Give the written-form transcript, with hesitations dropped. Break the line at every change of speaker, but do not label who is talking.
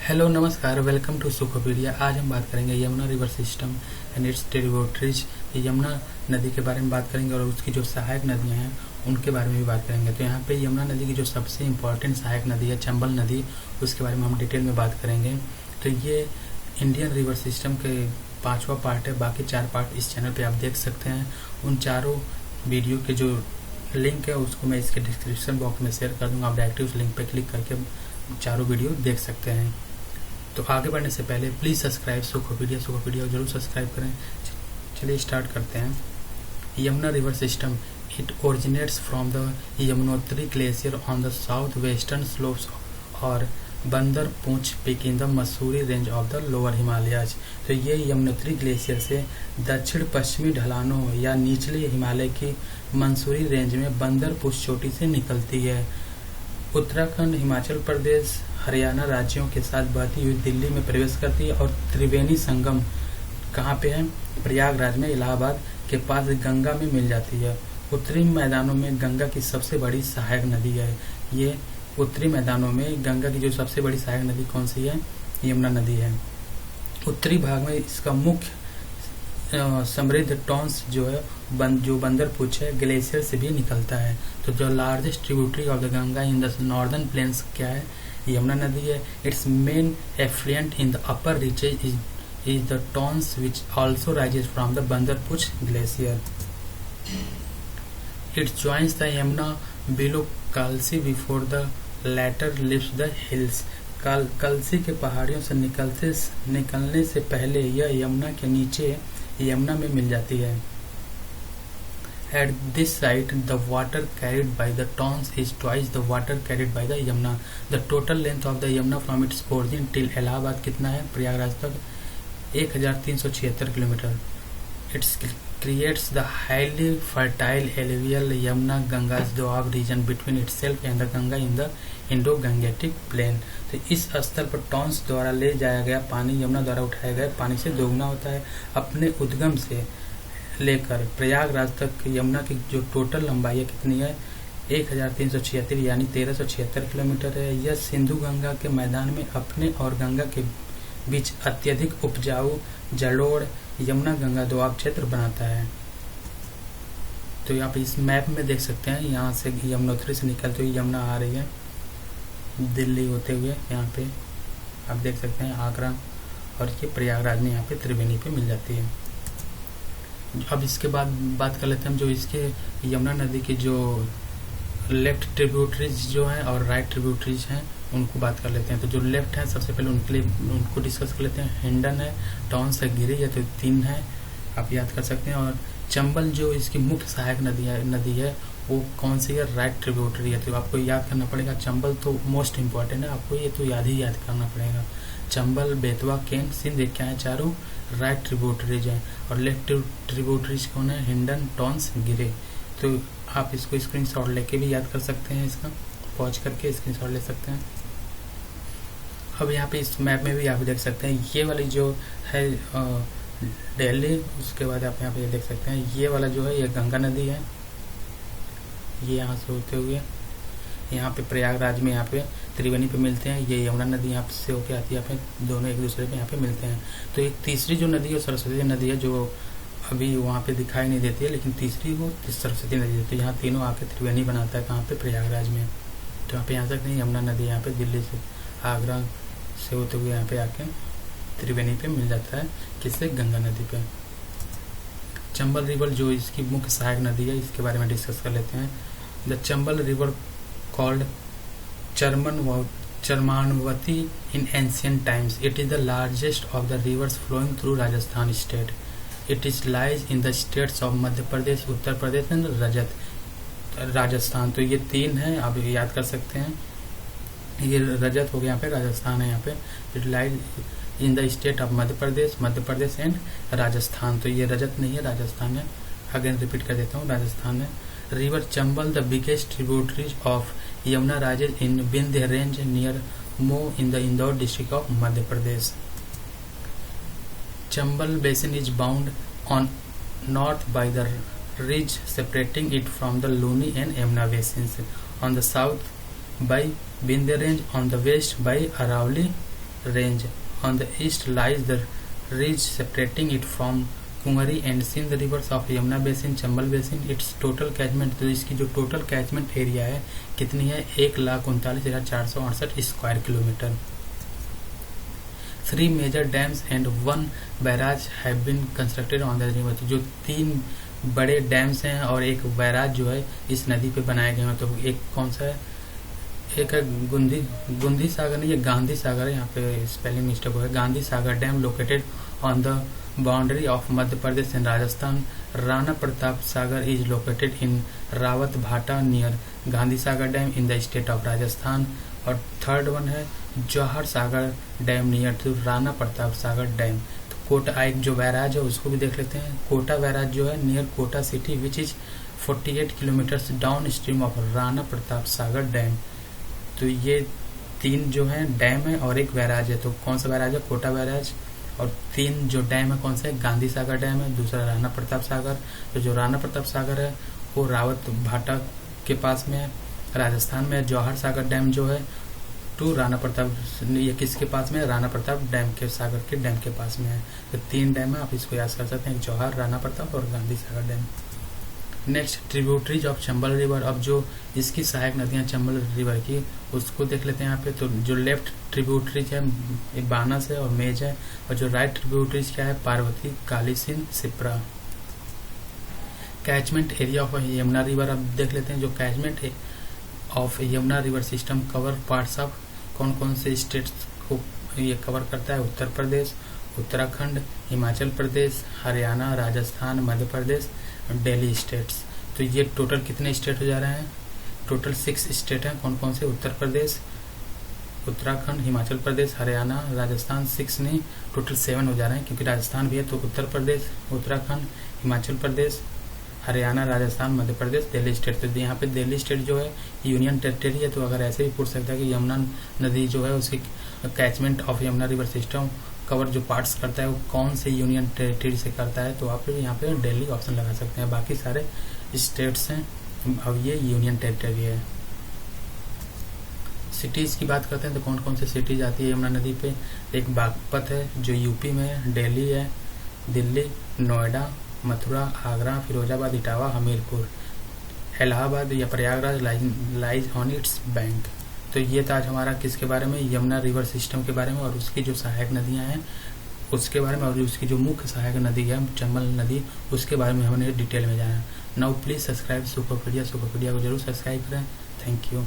Hello नमस्कार, welcome to सुखोपीडिया। आज हम बात करेंगे Yamuna river system and it's tributaries. Yamuna नदी के बारे में बात करेंगे और उसकी जो सहायक नदियां हैं उनके बारे में भी बात करेंगे। तो यहाँ पे यमुना नदी की जो सबसे इम्पोर्टेंट सहायक नदी है चंबल नदी, उसके बारे में हम डिटेल में बात करेंगे। तो ये इंडियन रिवर सिस्टम के 5वां पार्ट है, बाकी 4 पार्ट इस चैनल पे आप देख सकते हैं। उन चारों वीडियो के जो लिंक है उसको मैं इसके डिस्क्रिप्शन बॉक्स में शेयर कर दूंगा। आप डायरेक्टली उस लिंक पे क्लिक करके चारों वीडियो देख सकते हैं। तो आगे बढ़ने से पहले प्लीज़ सब्सक्राइब सुखोपीडिया जरूर सब्सक्राइब करें। चलिए स्टार्ट करते हैं। Yamuna river system it originates from the Yamunotri glacier on the south western slopes और बंदर पूंछ peak in the Mussoorie range of the lower Himalayas. तो ये यमुनोत्री ग्लेशियर से दक्षिण पश्चिमी ढलानों या निचले हिमालय की मंसूरी रेंज में बंदर पूंछ चोटी से निकलती है। उत्तराखंड, हिमाचल प्रदेश, हरियाणा राज्यों के साथ बहती हुई दिल्ली में प्रवेश करती है और त्रिवेणी संगम कहाँ पे है? प्रयागराज में, इलाहाबाद के पास गंगा में मिल जाती है। उत्तरी मैदानों में गंगा की सबसे बड़ी सहायक नदी है। ये उत्तरी मैदानों में गंगा की जो सबसे बड़ी सहायक नदी कौन सी है? यमुना नदी है। उत्तरी भाग में इसका मुख्य समृद्ध टॉन्स जो है जो बंदर पूंछ है ग्लेशियर से भी निकलता है। तो जो largest tributary of the Ganga in the northern plains क्या है? यमुना नदी है। Its main affluent in the upper reaches is the Tons which also rises from the Bandarpunch glacier. It joins the Yamuna below Kalsi before the latter lifts the hills. Kalsi के पहाड़ियों से निकलने से पहले यह यमुना के नीचे यमुना में मिल जाती है। At this site, the water carried by the Tons is twice the water carried by the Yamuna. The total length of the Yamuna from its origin till Allahabad कितना है? प्रयागराज तक 1376 kilometre. It creates the highly fertile alluvial Yamuna Ganga's doab region between itself and the Ganga in the Indo-Gangetic plain। तो इस स्तर पर टॉन्स द्वारा ले जाया गया पानी यमुना द्वारा उठाया गया पानी से दोगुना होता है। अपने उद्गम से लेकर प्रयागराज तक यमुना की जो टोटल लंबाई है कितनी है? 1376 यानी 1376 किलोमीटर है। यह सिंधु गंगा के मैदान में अपने और गंगा के बीच अत्यधिक उपजाऊ जलोढ़ यमुना गंगा दोआब क्षेत्र बनाता है। तो आप इस मैप में देख सकते हैं, यहाँ से यमुनोत्री से निकलते हुए यमुना आ रही है दिल्ली होते हुए। यहाँ पे आप देख सकते हैं आगरा, और ये प्रयागराज में यहाँ पे त्रिवेणी पे मिल जाती है। अब इसके बाद बात कर लेते हैं हम जो इसके यमुना नदी की जो लेफ्ट ट्रिब्यूटरीज जो हैं और राइट ट्रिब्यूटरीज हैं उनको बात कर लेते हैं। तो जो लेफ्ट है सबसे पहले उनके लिए उनको डिस्कस कर लेते हैं। हिंडन है, टॉन्स है, गिरी है, तो 3 है, आप याद कर सकते हैं। और चंबल जो इसकी मुख्य सहायक नदी है वो कौन सी है? राइट ट्रिब्यूटरी है। तो आपको याद करना पड़ेगा। चंबल तो मोस्ट इम्पॉर्टेंट है, आपको ये तो याद करना पड़ेगा। चंबल, बेतवा, केन, सिंध क्या है? चारों राइट ट्रिब्यूटरीज हैं। और लेफ्ट ट्रिब्यूटरीज कौन है? हिंडन, टॉन्स, गिरे। तो आप इसको स्क्रीनशॉट लेके भी याद कर सकते हैं, इसका पॉज करके स्क्रीनशॉट ले सकते हैं। अब यहाँ पे इस मैप में भी आप देख सकते हैं, ये वाली जो है दिल्ली, उसके बाद आप यहाँ पे देख सकते हैं ये वाला जो है ये गंगा नदी है। ये यहाँ से होते हुए यहाँ पे प्रयागराज में यहाँ पे त्रिवेणी पे मिलते हैं। ये यमुना नदी यहाँ से होके आती है, यहाँ पे दोनों एक दूसरे पे यहाँ पे मिलते हैं। तो एक तीसरी जो नदी है सरस्वती नदी है, जो अभी वहाँ पे दिखाई नहीं देती है, लेकिन तीसरी वो सरस्वती नदी है। तो यहाँ तीनों आके त्रिवेणी बनाता है कहाँ पे? प्रयागराज में। तो यहाँ पे यहाँ तक नहीं, यमुना नदी यहाँ पे दिल्ली से आगरा से होते हुए यहाँ पे आके त्रिवेणी पे मिल जाता है। किससे? गंगा नदी पे। चंबल रिवर जो इसकी मुख्य सहायक नदी है, इसके बारे में डिस्कस कर लेते हैं। The Chambal river called Charmanvati in ancient times. It is the largest of the rivers flowing through Rajasthan state. It is lies in the states of Madhya Pradesh, Uttar Pradesh and Rajasthan. तो ये 3 हैं, आप याद कर सकते हैं। ये रजत हो गया, यहाँ पे राजस्थान है। यहाँ पे it lies in the state of Madhya Pradesh and Rajasthan. तो ये रजत नहीं है, राजस्थान है। अगेन रिपीट कर देता हूँ, राजस्थान है। River Chambal the biggest tributaries of Yamuna rises in Vindhya range near Mhow in the Indore district of Madhya Pradesh. Chambal basin is bound on north by the ridge separating it from the Luni and Yamuna basins, on the south by Vindhya range, on the west by Aravalli range. On the east lies the ridge separating it from Kunwari and Sindh rivers of Yamuna basin, Chambal basin. Its total catchment, तो इसकी जो total catchment area है कितनी है, 1,39,468 square kilometre. 3 major dams and 1 barrage have been constructed on the river. जो 3 बड़े dams हैं और एक बैराज जो है इस नदी पे बनाए गए हैं. तो एक कौन सा है, एक है गुंदी सागर नहीं, ये गांधी सागर है, यहाँ पे स्पेलिंग मिस्टेक हो है. Gandhi Sagar dam located on the boundary of Madhya Pradesh and Rajasthan. Rana Pratap Sagar is located in Rawatbhata near Gandhi Sagar dam in the state of Rajasthan. और थर्ड वन है Jauhar Sagar dam near to Rana Pratap Sagar dam. तो कोटा एक जो बैराज है उसको भी देख लेते हैं. कोटा बैराज जो है near Kota city which is 48 kilometre down stream of Rana Pratap Sagar dam. तो ये 3 जो है डैम है और एक बैराज है. तो कौन सा बैराज है, कोटा बैराज. और 3 जो डैम है कौन से, गांधी सागर डैम है, दूसरा राणा प्रताप सागर. तो जो राणा प्रताप सागर है वो रावत भाटा के पास में है, राजस्थान में. जौहर सागर डैम जो है टू राणा प्रताप, ये किसके पास में है, राणा प्रताप डैम के सागर के डैम के पास में है. तो 3 डैम है, आप इसको याद कर सकते हैं, जौहर, राणा प्रताप और Gandhi Sagar dam. Next tributaries of Chambal river. अब जो इसकी सहायक नदियां चंबल रिवर की उसको देख लेते हैं यहाँ पे. तो जो लेफ्ट ट्रिब्यूटरीज है बानस है और मेज है, और जो राइट ट्रिब्यूटरीज क्या है, Parvati, Kali Sindh, Sipra. Catchment area of Yamuna river अब देख लेते हैं. जो catchment of Yamuna river system cover parts of कौन कौन से स्टेट्स को ये कवर करता है, उत्तर प्रदेश, उत्तराखंड, हिमाचल प्रदेश, हरियाणा, राजस्थान, मध्य प्रदेश, दिल्ली स्टेट्स. तो ये टोटल कितने स्टेट हो जा रहे हैं, टोटल 6 स्टेट हैं. कौन कौन से, उत्तर प्रदेश, उत्तराखंड, हिमाचल प्रदेश, हरियाणा, राजस्थान. 6 नहीं, टोटल 7 हो जा रहे हैं क्योंकि राजस्थान भी है. तो उत्तर प्रदेश, उत्तराखंड, हिमाचल प्रदेश, हरियाणा, राजस्थान, मध्य प्रदेश, दिल्ली स्टेट. तो यहाँ पे दिल्ली स्टेट जो है यूनियन टेरिटरी है. तो अगर ऐसे भी पूछ सकता है कि यमुना नदी जो है उसकी catchment of Yamuna river system cover जो पार्ट्स करता है वो कौन से यूनियन टेरिटरी से करता है, तो आप यहाँ पे दिल्ली ऑप्शन लगा सकते हैं. बाकी सारे स्टेट्स हैं, अब ये यूनियन टेरिटरी है. सिटीज की बात करते हैं तो कौन कौन से सिटीज आती है यमुना नदी पे. एक बागपत है जो यूपी में है, दिल्ली है, दिल्ली, नोएडा, मथुरा, आगरा, फिरोजाबाद, इटावा, हमीरपुर. इलाहाबाद या Prayagraj lies on it's bank. तो ये था आज हमारा किसके बारे में, यमुना रिवर सिस्टम के बारे में और उसकी जो सहायक नदियां हैं उसके बारे में, और उसकी जो मुख्य सहायक नदी है चंबल नदी, उसके बारे में हमने डिटेल में जाना. नाउ प्लीज सब्सक्राइब सुपरपीडिया को जरूर सब्सक्राइब करें. Thank you.